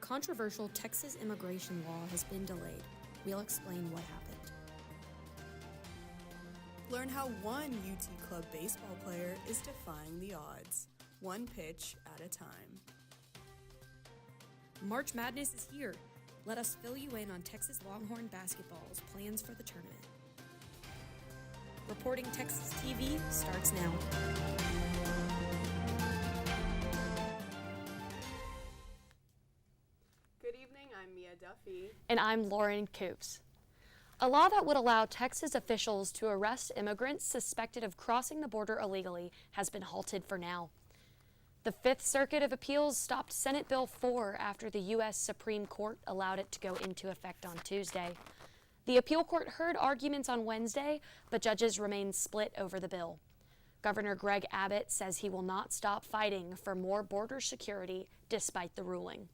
controversial Texas immigration law has been delayed. We'll explain what happened. Learn how one UT Club baseball player is defying the odds, one pitch at a time. March Madness is here. Let us fill you in on Texas Longhorn basketball's plans for the tournament. Reporting Texas TV starts now. Good evening, I'm Mia Duffy. And I'm Lauren Coops. A law that would allow Texas officials to arrest immigrants suspected of crossing the border illegally has been halted for now. The Fifth Circuit of Appeals stopped Senate Bill 4 after the U.S. Supreme Court allowed it to go into effect on Tuesday. The appeal court heard arguments on Wednesday, but judges remain split over the bill. Governor Greg Abbott says he will not stop fighting for more border security despite the ruling.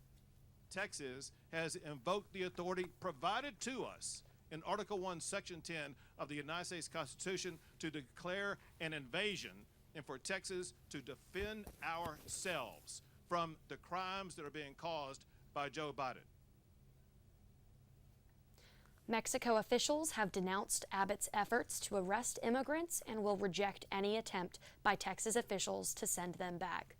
Texas has invoked the authority provided to us in Article 1, Section 10 of the United States Constitution to declare an invasion and for Texas to defend ourselves from the crimes that are being caused by Joe Biden. Mexico officials have denounced Abbott's efforts to arrest immigrants and will reject any attempt by Texas officials to send them back.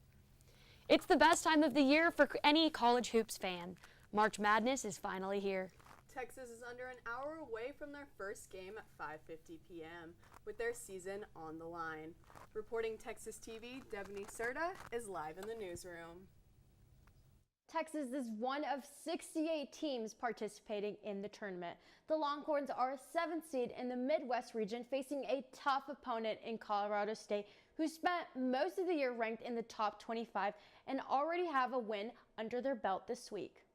It's the best time of the year for any college hoops fan. March Madness is finally here. Texas is under an hour away from their first game at 5:50 p.m. with their season on the line. Reporting Texas TV, Devney Serta is live in the newsroom. Texas is one of 68 teams participating in the tournament. The Longhorns are a 7th seed in the Midwest region, facing a tough opponent in Colorado State, who spent most of the year ranked in the top 25 and already have a win under their belt this week.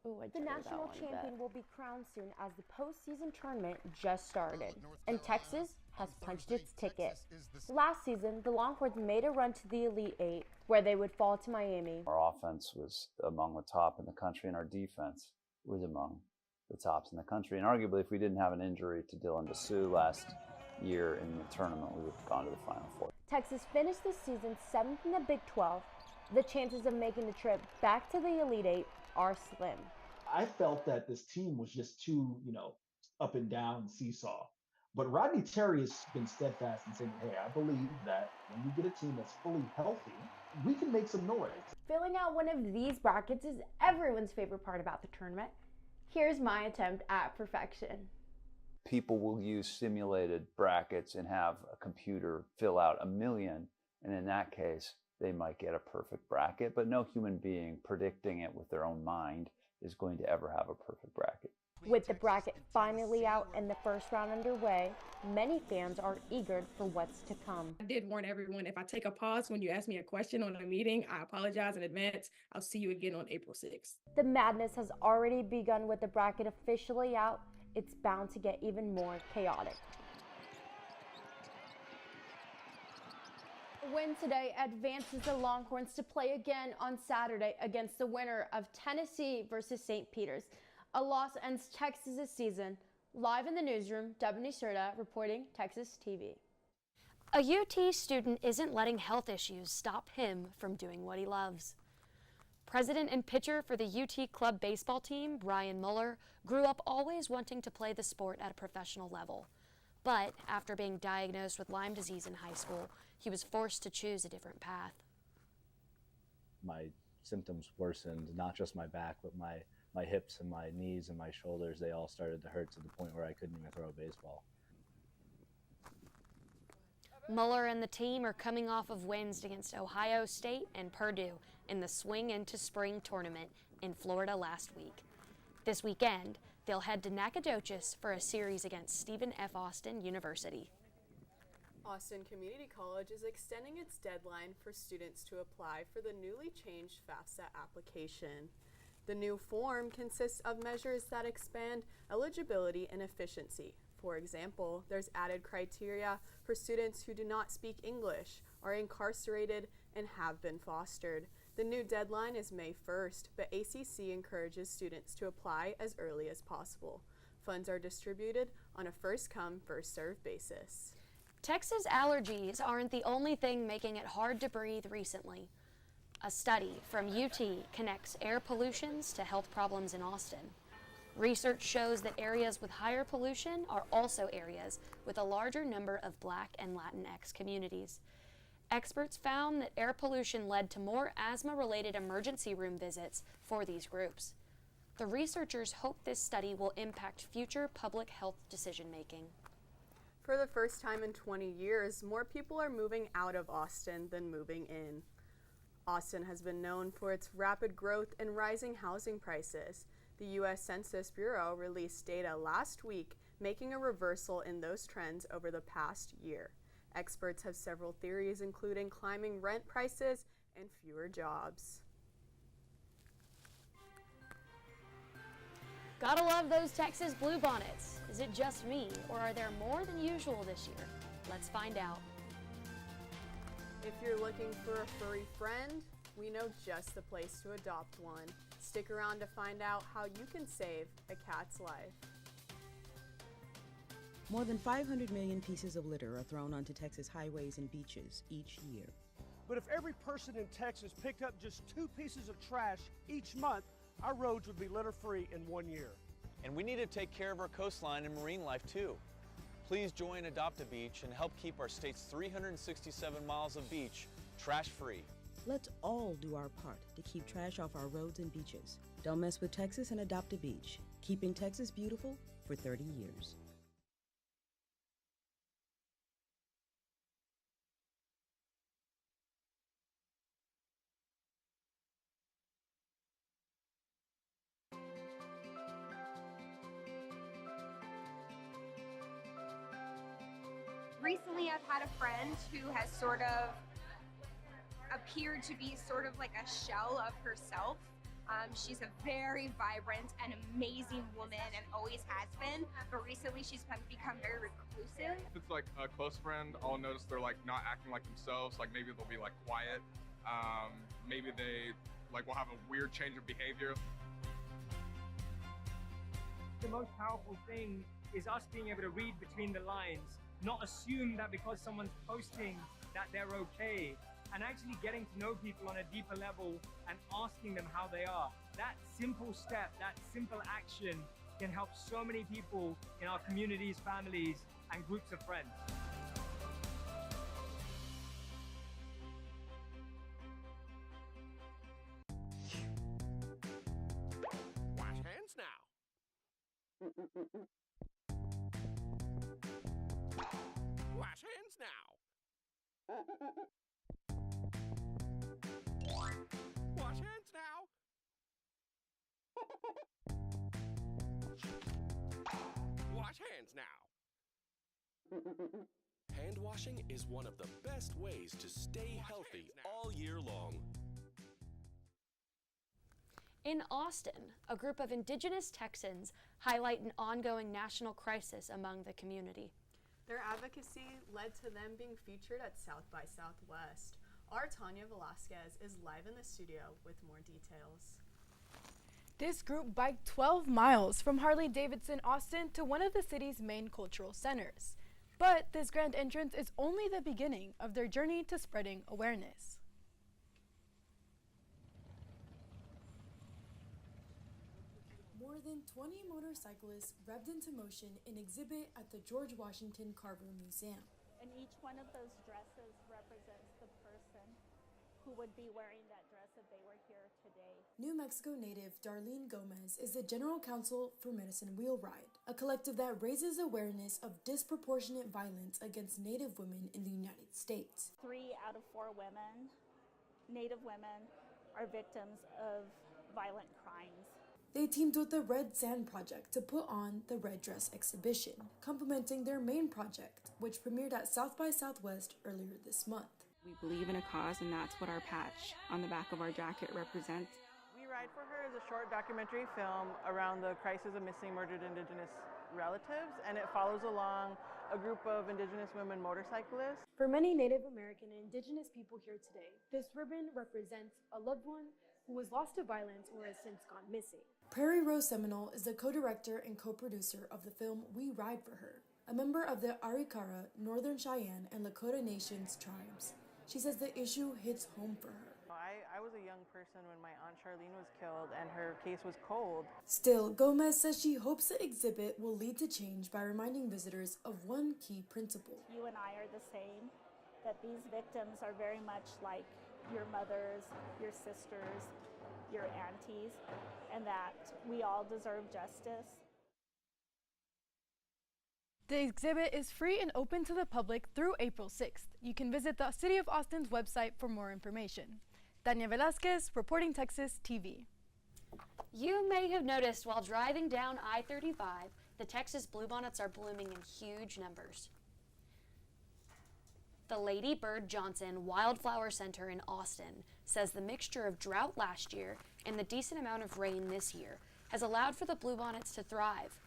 Ooh, the national champion will be crowned soon as the postseason tournament just started, and Texas has punched its ticket. Last season, the Longhorns made a run to the Elite Eight, where they would fall to Miami. Our offense was among the top in the country, and our defense was among the tops in the country. And arguably, if we didn't have an injury to Dylan DeSue last year in the tournament, we would have gone to the Final Four. Texas finished this season 7th in the Big 12. The chances of making the trip back to the Elite Eight are slim. I felt that this team was just too, up and down seesaw. But Rodney Terry has been steadfast in saying, hey, I believe that when we get a team that's fully healthy, we can make some noise. Filling out one of these brackets is everyone's favorite part about the tournament. Here's my attempt at perfection. People will use simulated brackets and have a computer fill out 1 million, and in that case, they might get a perfect bracket, but no human being predicting it with their own mind is going to ever have a perfect bracket. With the bracket finally out and the first round underway, many fans are eager for what's to come. I did warn everyone, if I take a pause when you ask me a question on a meeting, I apologize in advance. I'll see you again on April 6th. The madness has already begun with the bracket officially out. It's bound to get even more chaotic. A win today advances the Longhorns to play again on Saturday against the winner of Tennessee versus St. Peter's. A loss ends Texas' season. Live in the newsroom, Devney Serta reporting Texas TV. A UT student isn't letting health issues stop him from doing what he loves. President and pitcher for the UT club baseball team, Brian Mueller, grew up always wanting to play the sport at a professional level. But after being diagnosed with Lyme disease in high school, he was forced to choose a different path. My symptoms worsened, not just my back, but my hips and my knees and my shoulders. They all started to hurt to the point where I couldn't even throw a baseball. Mueller and the team are coming off of wins against Ohio State and Purdue in the Swing into Spring tournament in Florida last week. This weekend, they'll head to Nacogdoches for a series against Stephen F. Austin University. Austin Community College is extending its deadline for students to apply for the newly changed FAFSA application. The new form consists of measures that expand eligibility and efficiency. For example, there's added criteria for students who do not speak English, are incarcerated, and have been fostered. The new deadline is May 1st, but ACC encourages students to apply as early as possible. Funds are distributed on a first-come, first-served basis. Texas allergies aren't the only thing making it hard to breathe recently. A study from UT connects air pollutions to health problems in Austin. Research shows that areas with higher pollution are also areas with a larger number of Black and Latinx communities. Experts found that air pollution led to more asthma-related emergency room visits for these groups. The researchers hope this study will impact future public health decision-making. For the first time in 20 years, more people are moving out of Austin than moving in. Austin has been known for its rapid growth and rising housing prices. The U.S. Census Bureau released data last week, making a reversal in those trends over the past year. Experts have several theories, including climbing rent prices and fewer jobs. Gotta love those Texas bluebonnets. Is it just me, or are there more than usual this year? Let's find out. If you're looking for a furry friend, we know just the place to adopt one. Stick around to find out how you can save a cat's life. More than 500 million pieces of litter are thrown onto Texas highways and beaches each year. But if every person in Texas picked up just 2 pieces of trash each month, our roads would be litter-free in 1 year. And we need to take care of our coastline and marine life too. Please join Adopt a Beach and help keep our state's 367 miles of beach trash-free. Let's all do our part to keep trash off our roads and beaches. Don't mess with Texas and adopt a beach. Keeping Texas beautiful for 30 years. Recently, I've had a friend who has sort of appeared to be sort of like a shell of herself. She's a very vibrant and amazing woman and always has been, but recently she's become very reclusive. If it's like a close friend, I'll notice they're like not acting like themselves, like maybe they'll be like quiet, maybe they like will have a weird change of behavior. The most powerful thing is us being able to read between the lines, not assume that because someone's posting that they're okay, and actually getting to know people on a deeper level and asking them how they are. That simple step, that simple action can help so many people in our communities, families, and groups of friends. Wash hands now. Wash hands now. Wash hands now. Wash hands now. Hand washing is one of the best ways to stay healthy all year long. In Austin, a group of indigenous Texans highlight an ongoing national crisis among the community. Their advocacy led to them being featured at South by Southwest. Our Tanya Velasquez is live in the studio with more details. This group biked 12 miles from Harley-Davidson, Austin to one of the city's main cultural centers. But this grand entrance is only the beginning of their journey to spreading awareness. More than 20 motorcyclists revved into motion in exhibit at the George Washington Carver Museum. And each one of those dresses represents the person who would be wearing that dress if they were here today. New Mexico native Darlene Gomez is the General Counsel for Medicine Wheel Ride, a collective that raises awareness of disproportionate violence against Native women in the United States. 3 out of 4 women, Native women, are victims of violent crimes. They teamed with the Red Sand Project to put on the Red Dress exhibition, complementing their main project, which premiered at South by Southwest earlier this month. We believe in a cause, and that's what our patch on the back of our jacket represents. We Ride for Her is a short documentary film around the crisis of missing murdered Indigenous relatives, and it follows along a group of Indigenous women motorcyclists. For many Native American and Indigenous people here today, this ribbon represents a loved one who was lost to violence or has since gone missing. Prairie Rose Seminole is the co-director and co-producer of the film We Ride for Her, a member of the Arikara, Northern Cheyenne, and Lakota Nations tribes. She says the issue hits home for her. I I was a young person when my Aunt Charlene was killed and her case was cold. Still, Gomez says she hopes the exhibit will lead to change by reminding visitors of one key principle. You and I are the same, that these victims are very much like your mothers, your sisters, your aunties, and that we all deserve justice. The exhibit is free and open to the public through April 6th. You can visit the City of Austin's website for more information. Tania Velazquez, reporting Texas TV. You may have noticed while driving down I-35, the Texas bluebonnets are blooming in huge numbers. The Lady Bird Johnson Wildflower Center in Austin says the mixture of drought last year and the decent amount of rain this year has allowed for the bluebonnets to thrive.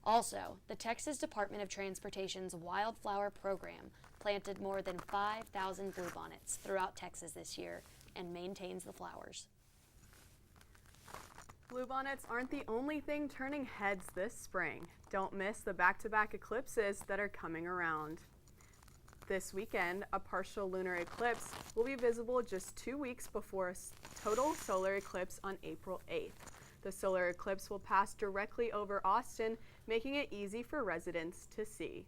Also, the Texas Department of Transportation's Wildflower Program planted more than 5,000 bluebonnets throughout Texas this year and maintains the flowers. Bluebonnets aren't the only thing turning heads this spring. Don't miss the back-to-back eclipses that are coming around. This weekend, a partial lunar eclipse will be visible just 2 weeks before a total solar eclipse on April 8th. The solar eclipse will pass directly over Austin, making it easy for residents to see.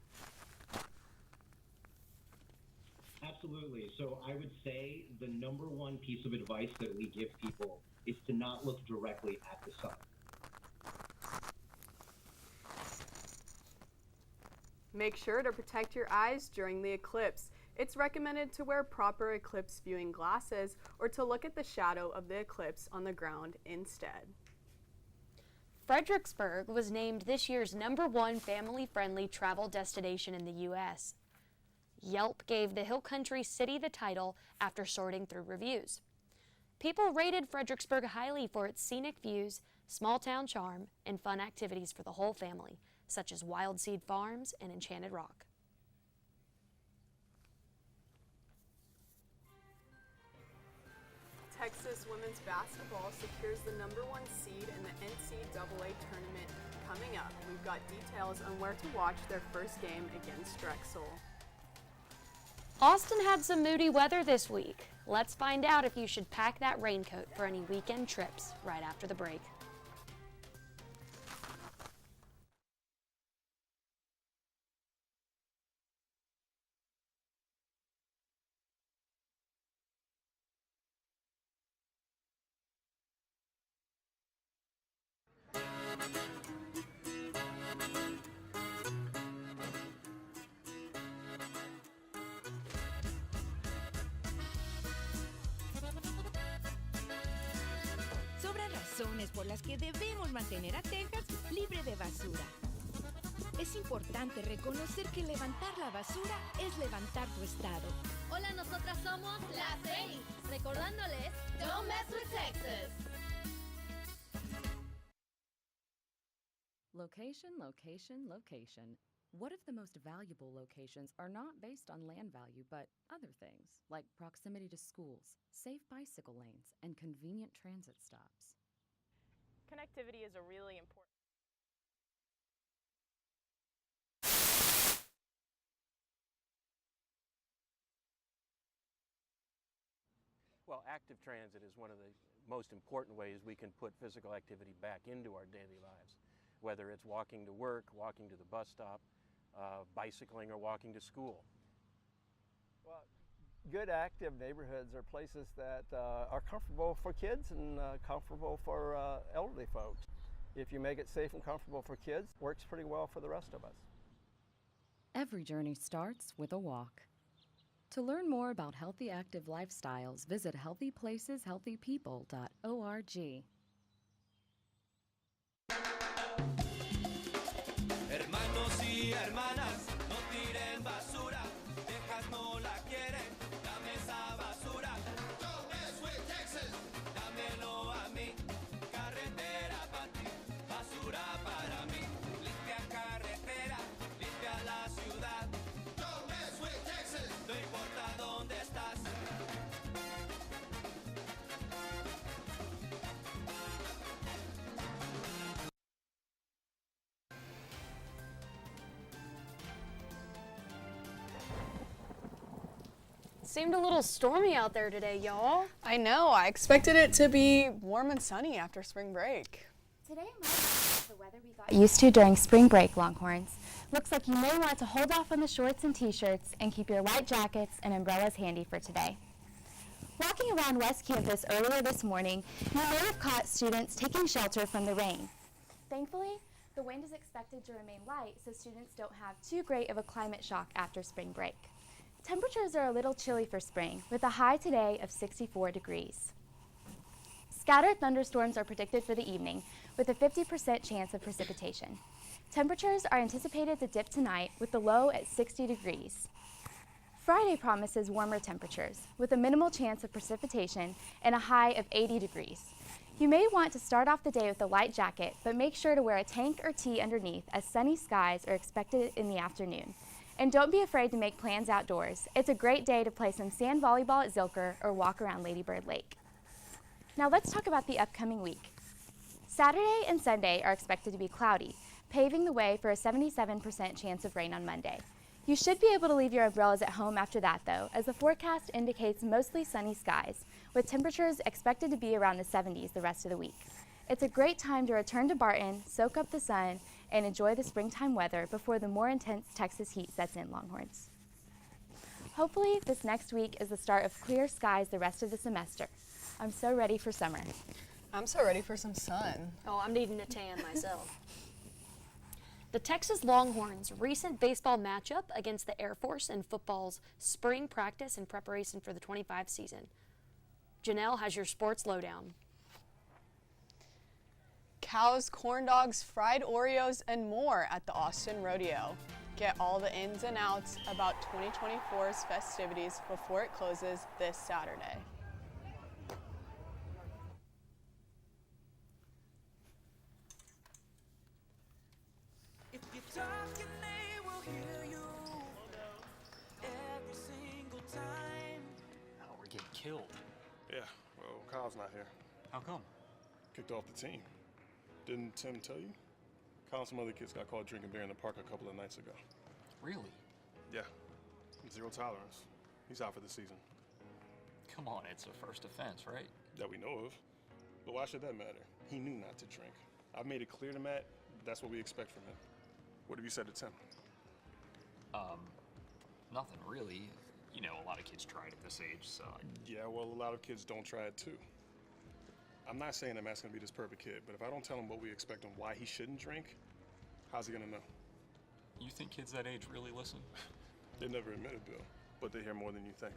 Absolutely. So I would say the number one piece of advice that we give people is to not look directly at the sun. Make sure to protect your eyes during the eclipse. It's recommended to wear proper eclipse viewing glasses or to look at the shadow of the eclipse on the ground instead. Fredericksburg was named this year's #1 family-friendly travel destination in the U.S. Yelp gave the Hill Country city the title after sorting through reviews. People rated Fredericksburg highly for its scenic views, small-town charm, and fun activities for the whole family, such as Wild Seed Farms and Enchanted Rock. Texas women's basketball secures the #1 seed in the NCAA tournament coming up. We've got details on where to watch their first game against Drexel. Austin had some moody weather this week. Let's find out if you should pack that raincoat for any weekend trips right after the break. Sobran razones por las que debemos mantener a Texas libre de basura. Es importante reconocer que levantar la basura es levantar tu estado. Hola, nosotras somos las 6, recordándoles, don't mess with Texas. Location, location, location. What if the most valuable locations are not based on land value, but other things, like proximity to schools, safe bicycle lanes, and convenient transit stops? Connectivity is a really important. Well, active transit is one of the most important ways we can put physical activity back into our daily lives, whether it's walking to work, walking to the bus stop, bicycling, or walking to school. Well, good active neighborhoods are places that are comfortable for kids and comfortable for elderly folks. If you make it safe and comfortable for kids, it works pretty well for the rest of us. Every journey starts with a walk. To learn more about healthy active lifestyles, visit healthyplaceshealthypeople.org. Hermanos y hermanas, no tiren basura, Texas no la quieren, dame esa basura. Don't mess with Texas, dámelo a mí, carretera para ti, basura para mí, limpia carretera, limpia la ciudad. Don't mess with Texas, no importa dónde estás. Seemed a little stormy out there today, y'all. I know. I expected it to be warm and sunny after spring break. Today might not be the weather we got used to during spring break, Longhorns. Looks like you may want to hold off on the shorts and t-shirts and keep your light jackets and umbrellas handy for today. Walking around West Campus earlier this morning, you may have caught students taking shelter from the rain. Thankfully, the wind is expected to remain light so students don't have too great of a climate shock after spring break. Temperatures are a little chilly for spring, with a high today of 64 degrees. Scattered thunderstorms are predicted for the evening, with a 50% chance of precipitation. Temperatures are anticipated to dip tonight, with the low at 60 degrees. Friday promises warmer temperatures, with a minimal chance of precipitation and a high of 80 degrees. You may want to start off the day with a light jacket, but make sure to wear a tank or tee underneath, as sunny skies are expected in the afternoon. And don't be afraid to make plans outdoors. It's a great day to play some sand volleyball at Zilker or walk around Lady Bird Lake. Now let's talk about the upcoming week. Saturday and Sunday are expected to be cloudy, paving the way for a 77% chance of rain on Monday. You should be able to leave your umbrellas at home after that though, as the forecast indicates mostly sunny skies, with temperatures expected to be around the 70s the rest of the week. It's a great time to return to Barton, soak up the sun, and enjoy the springtime weather before the more intense Texas heat sets in, Longhorns. Hopefully this next week is the start of clear skies the rest of the semester. I'm so ready for summer. I'm so ready for some sun. Oh, I'm needing a tan myself. The Texas Longhorns' recent baseball matchup against the Air Force in football's spring practice in preparation for the 25 season. Janelle has your sports lowdown. Cows, corn dogs, fried Oreos, and more at the Austin Rodeo. Get all the ins and outs about 2024's festivities before it closes this Saturday. If you talk and they will hear you every single time. Oh, we're getting killed. Yeah, well, Kyle's not here. How come? Kicked off the team. Didn't Tim tell you? Kyle and some other kids got caught drinking beer in the park a couple of nights ago. Really? Yeah. Zero tolerance. He's out for the season. Come on, it's a first offense, right? That we know of. But why should that matter? He knew not to drink. I've made it clear to Matt that's what we expect from him. What have you said to Tim? Nothing really. You know, a lot of kids try it at this age, so... Yeah, well, a lot of kids don't try it too. I'm not saying that Matt's gonna be this perfect kid, but if I don't tell him what we expect and why he shouldn't drink, how's he gonna know? You think kids that age really listen? They never admit it, Bill, but they hear more than you think.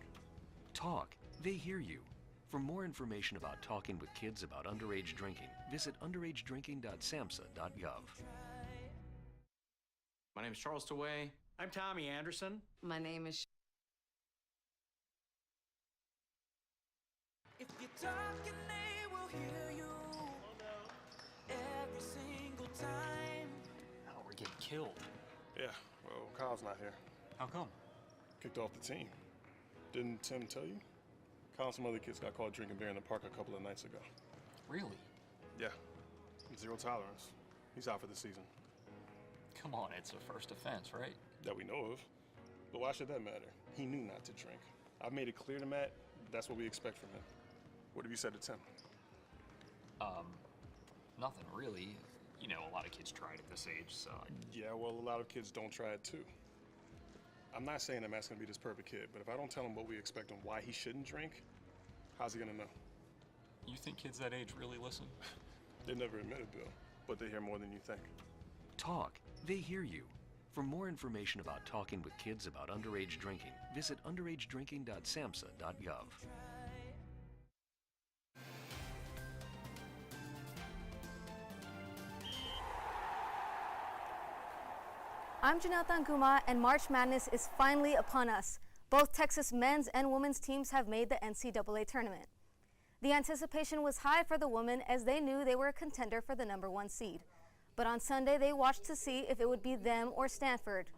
Talk. They hear you. For more information about talking with kids about underage drinking, visit underagedrinking.samhsa.gov. My name is Charles Taway. I'm Tommy Anderson. My name is If you talk and they will hear you every single time. Oh, we're getting killed. Yeah, well, Kyle's not here. How come? Kicked off the team. Didn't Tim tell you? Kyle and some other kids got caught drinking beer in the park a couple of nights ago. Really? Yeah. Zero tolerance. He's out for the season. Come on, it's a first offense, right? That we know of. But why should that matter? He knew not to drink. I've made it clear to Matt that's what we expect from him. What have you said to Tim? Nothing really. You know, a lot of kids try it at this age, so... Yeah, well, a lot of kids don't try it too. I'm not saying that Matt's gonna be this perfect kid, but if I don't tell him what we expect and why he shouldn't drink, how's he gonna know? You think kids that age really listen? They never admit it, Bill, but they hear more than you think. Talk. They hear you. For more information about talking with kids about underage drinking, visit underagedrinking.samhsa.gov. I'm Janelle Tanguma, and March Madness is finally upon us. Both Texas men's and women's teams have made the NCAA tournament. The anticipation was high for the women as they knew they were a contender for the #1 seed. But on Sunday, they watched to see if it would be them or Stanford.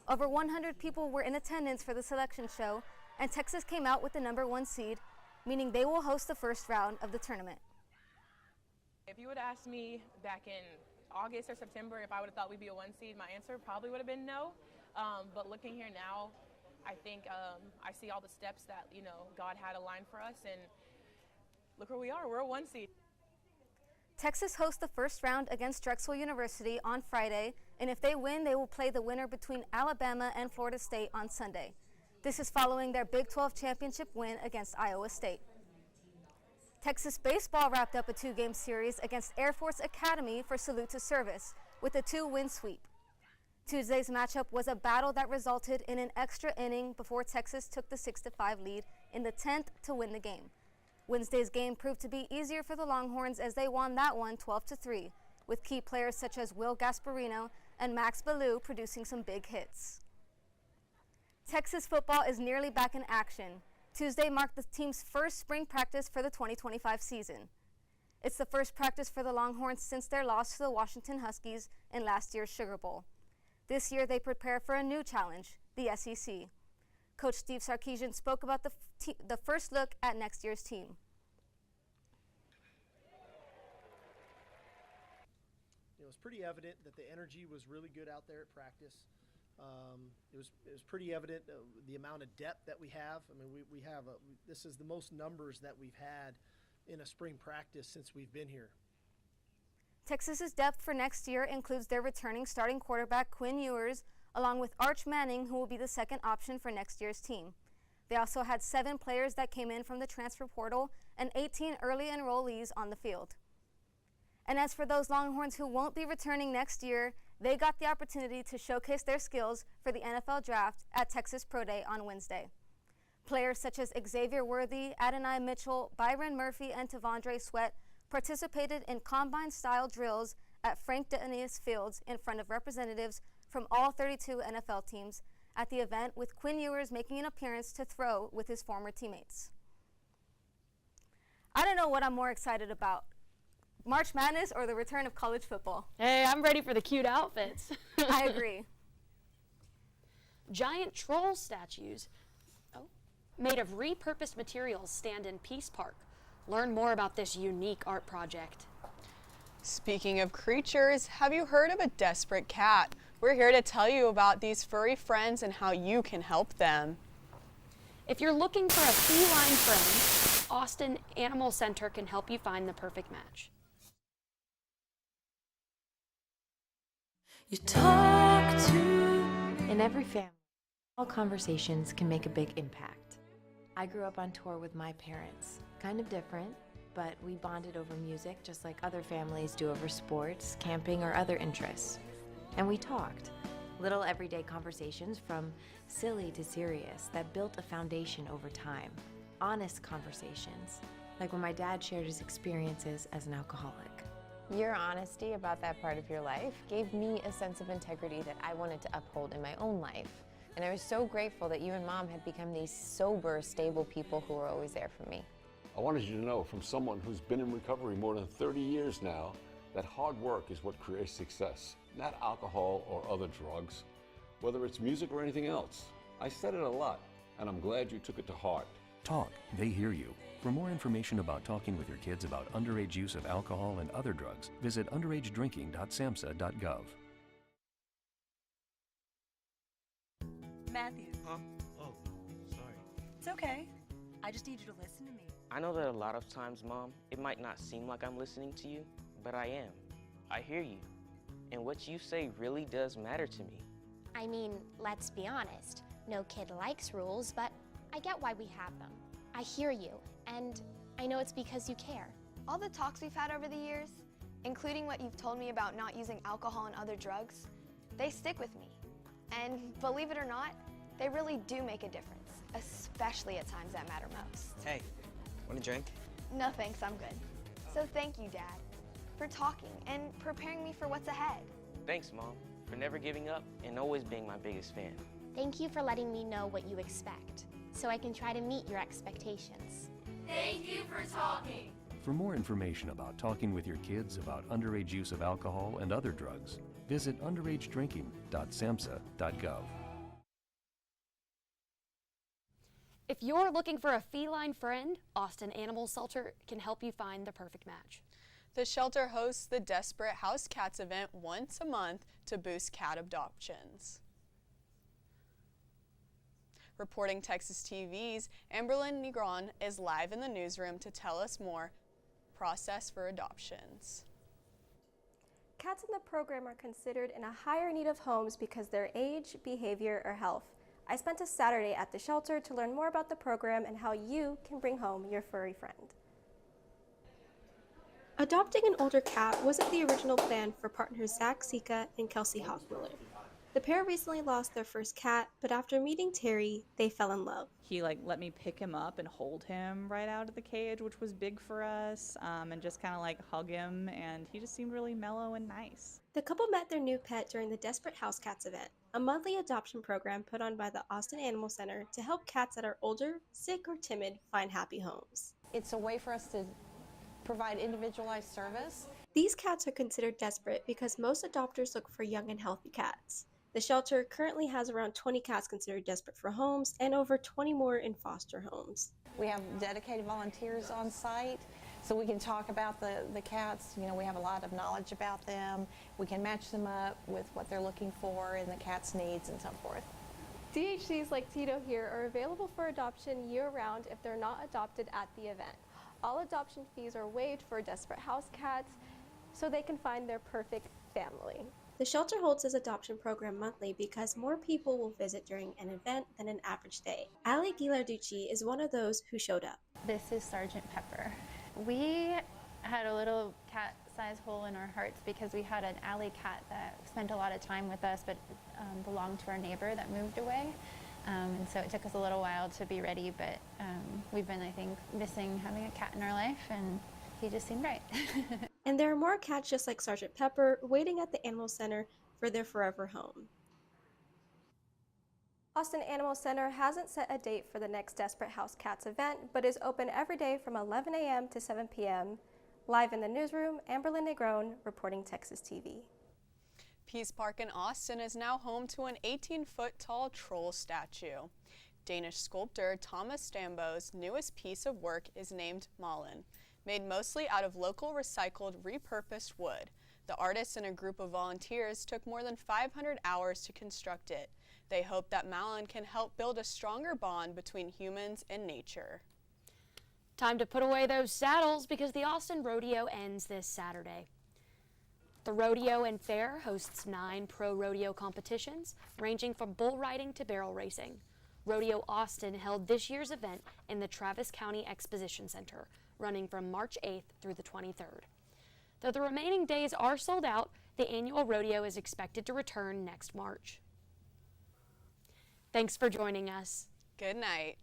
Over 100 people were in attendance for the selection show, and Texas came out with the #1 seed, meaning they will host the first round of the tournament. If you would have asked me back in August or September if I would have thought we'd be a 1 seed, my answer probably would have been no. But looking here now, I think I see all the steps that, God had aligned for us, and look where we are. We're a 1 seed. Texas hosts the first round against Drexel University on Friday, and if they win, they will play the winner between Alabama and Florida State on Sunday. This is following their Big 12 championship win against Iowa State. Texas baseball wrapped up a 2-game series against Air Force Academy for Salute to Service with a 2-win sweep. Tuesday's matchup was a battle that resulted in an extra inning before Texas took the 6-5 lead in the 10th to win the game. Wednesday's game proved to be easier for the Longhorns as they won that one 12-3, with key players such as Will Gasparino and Max Ballou producing some big hits. Texas football is nearly back in action. Tuesday marked the team's first spring practice for the 2025 season. It's the first practice for the Longhorns since their loss to the Washington Huskies in last year's Sugar Bowl. This year they prepare for a new challenge, the SEC. Coach Steve Sarkisian spoke about the first look at next year's team. It was pretty evident that the energy was really good out there at practice. It was pretty evident the amount of depth that we have. I mean, this is the most numbers that we've had in a spring practice since we've been here. Texas's depth for next year includes their returning starting quarterback Quinn Ewers, along with Arch Manning, who will be the second option for next year's team. They also had 7 players that came in from the transfer portal and 18 early enrollees on the field. And as for those Longhorns who won't be returning next year, they got the opportunity to showcase their skills for the NFL Draft at Texas Pro Day on Wednesday. Players such as Xavier Worthy, Adonai Mitchell, Byron Murphy, and Tavondre Sweat participated in combine-style drills at Frank Denius Fields in front of representatives from all 32 NFL teams at the event, with Quinn Ewers making an appearance to throw with his former teammates. I don't know what I'm more excited about, March Madness or the return of college football. Hey, I'm ready for the cute outfits. I agree. Giant troll statues made of repurposed materials stand in Peace Park. Learn more about this unique art project. Speaking of creatures, have you heard of a desperate cat? We're here to tell you about these furry friends and how you can help them. If you're looking for a feline friend, Austin Animal Center can help you find the perfect match. You talk to... In every family, all conversations can make a big impact. I grew up on tour with my parents. Kind of different, but we bonded over music just like other families do over sports, camping, or other interests. And we talked. Little everyday conversations from silly to serious that built a foundation over time. Honest conversations, like when my dad shared his experiences as an alcoholic. Your honesty about that part of your life gave me a sense of integrity that I wanted to uphold in my own life. And I was so grateful that you and Mom had become these sober, stable people who were always there for me. I wanted you to know, from someone who's been in recovery more than 30 years now, that hard work is what creates success, not alcohol or other drugs, whether it's music or anything else. I said it a lot, and I'm glad you took it to heart. Talk, they hear you. For more information about talking with your kids about underage use of alcohol and other drugs, visit underagedrinking.samhsa.gov. Matthew. Huh? Oh, sorry. It's okay. I just need you to listen to me. I know that a lot of times, Mom, it might not seem like I'm listening to you, but I am. I hear you. And what you say really does matter to me. I mean, let's be honest. No kid likes rules, but I get why we have them. I hear you, and I know it's because you care. All the talks we've had over the years, including what you've told me about not using alcohol and other drugs, they stick with me. And believe it or not, they really do make a difference, especially at times that matter most. Hey, want a drink? No thanks, I'm good. So thank you, Dad, for talking and preparing me for what's ahead. Thanks, Mom, for never giving up and always being my biggest fan. Thank you for letting me know what you expect, so I can try to meet your expectations. Thank you for talking. For more information about talking with your kids about underage use of alcohol and other drugs, visit underagedrinking.samhsa.gov. If you're looking for a feline friend, Austin Animal Shelter can help you find the perfect match. The shelter hosts the Desperate Housecats event once a month to boost cat adoptions. Reporting Texas TV's Amberlynn Negron is live in the newsroom to tell us more. Process for adoptions. Cats in the program are considered in a higher need of homes because of their age, behavior, or health. I spent a Saturday at the shelter to learn more about the program and how you can bring home your furry friend. Adopting an older cat wasn't the original plan for partners Zach Sika and Kelsey Hochmiller. The pair recently lost their first cat, but after meeting Terry, they fell in love. He let me pick him up and hold him right out of the cage, which was big for us, and just kind of hug him, and he just seemed really mellow and nice. The couple met their new pet during the Desperate Housecats event, a monthly adoption program put on by the Austin Animal Center to help cats that are older, sick, or timid find happy homes. It's a way for us to provide individualized service. These cats are considered desperate because most adopters look for young and healthy cats. The shelter currently has around 20 cats considered desperate for homes and over 20 more in foster homes. We have dedicated volunteers on site, so we can talk about the cats. We have a lot of knowledge about them. We can match them up with what they're looking for and the cat's needs and so forth. DHCs like Tito here are available for adoption year-round if they're not adopted at the event. All adoption fees are waived for Desperate House cats so they can find their perfect family. The shelter holds this adoption program monthly because more people will visit during an event than an average day. Ali Gilarducci is one of those who showed up. This is Sergeant Pepper. We had a little cat-sized hole in our hearts because we had an alley cat that spent a lot of time with us but belonged to our neighbor that moved away. And so it took us a little while to be ready, but we've been, I think, missing having a cat in our life, and he just seemed right. And there are more cats just like Sergeant Pepper waiting at the Animal Center for their forever home. Austin Animal Center hasn't set a date for the next Desperate House Cats event, but is open every day from 11 a.m. to 7 p.m. Live in the newsroom, Amberlynn Negron, reporting Texas TV. Peace Park in Austin is now home to an 18-foot tall troll statue. Danish sculptor Thomas Stambo's newest piece of work is named Malin. Made mostly out of local recycled, repurposed wood, the artists and a group of volunteers took more than 500 hours to construct it. They hope that Malin can help build a stronger bond between humans and nature. Time to put away those saddles because the Austin Rodeo ends this Saturday. The Rodeo and Fair hosts 9 pro rodeo competitions, ranging from bull riding to barrel racing. Rodeo Austin held this year's event in the Travis County Exposition Center, running from March 8th through the 23rd. Though the remaining days are sold out, the annual rodeo is expected to return next March. Thanks for joining us. Good night.